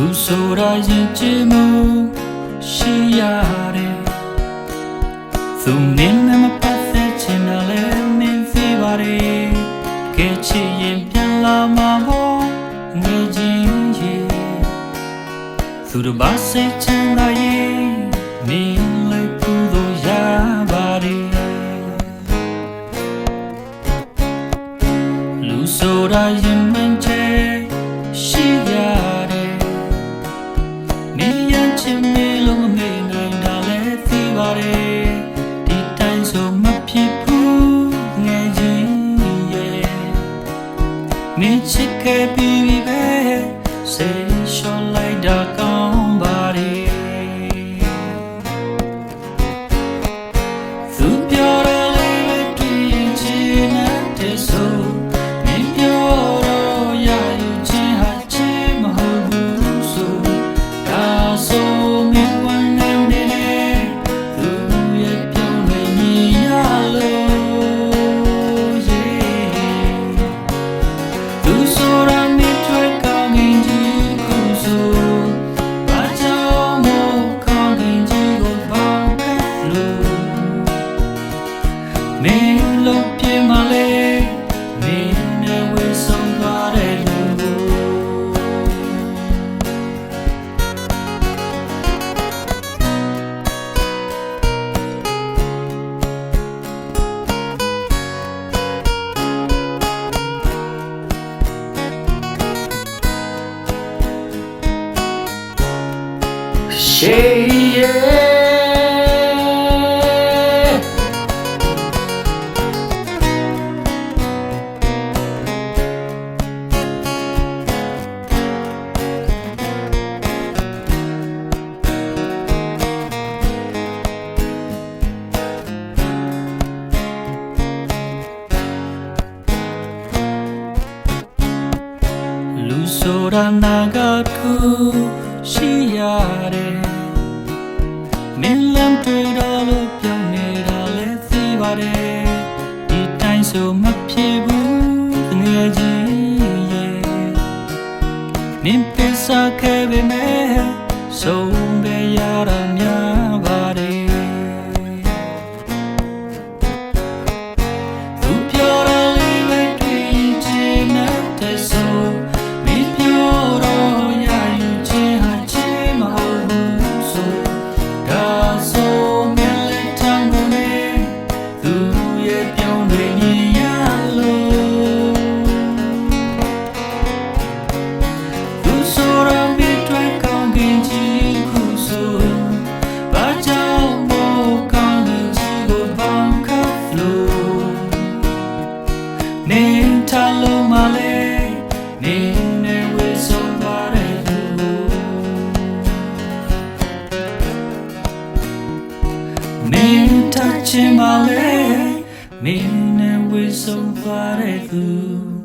လူဆိုတာရင်ကျင်းမှုရှိရတယ်သူမင်းနဲ့မပတ်သက်ချင်တာလဲမင်းသိပါတယ်ကဲချစ်ရင်ပြန်လာမှာမို့ငယ်ချင်းရေသူတို့ဘာစိတ်ချမ်းသာရင်မင်းလည်းပူလို့ရပါတယ်လူဆိုတာရင်မှန်ချေရှိရတယ်မင်းရချင်မလို့မမေ့နိုင်တာလဲသိပါတယ်ဒီတိုင်းဆိုမဖြစ်ဘူးငယ်ချင်းရေမင်းချစ်ခဲ့ပြီးပဲစိတ်လျှော့လိုက်တာကောင်းပါတယ်သူပြောရလေတွေ့ရင်ချင်တဲ့ဆိုမင်းပြောတော့ရယူခြင်းဟာချစ်မဟုတ်ဘူးဆိုဒါဆိုမင်းဝန်နေနေသူရဲ့ပြောင်းလဲမြင်ရလို့သူဆိုတာမင်းတွေ့ကောင်းရင်ကြီးခုဆိုဘာကြောင့်မို့ကောင်းရင်ကြီးကိုပေါင်းကလို့မင်းလို့ပြမလဲမင်းနဲ့ဝေးဆုံးသွားတဲ့လူyeahလူဆိုတာနာကခုရှိရတယ်မင်းလမ်းတွေ့တော့လို့ပြောင်းနေတာလဲသိပါတယ်ဒီတိုင်းဆိုမဖြစ်ဘူးငယ်ချင်းရေမင်းပစ္စခဲ့ပေမဲ့ဆုံးပဲရတာများပါတယ်သူပြောရလေပဲတွေ့ချင်တဲ့ဆိုမင်းပြောတော့ရယူခြင်းဟာချစ်မဟုတ်ဘူးဆိုဒါဆိုမင်းလည်းတမ်းကုန်နေသူရဲ့ပြောင်းလဲမြင်ရလို့သူဆိုတာမင်းတွေ့ကောင်းကင်ကြီးခုဆိုဘာကြောင့်မို့ကောင်းကင်ကြီးကိုပေါင်းခတ်လို့နေထားလို့မလဲနေနဲ့ဝေးဆုံးသွားတဲ့လူမင်းထချင်ပါလေမင်းနဲ့ဝေးဆုံးသွားတဲ့လူ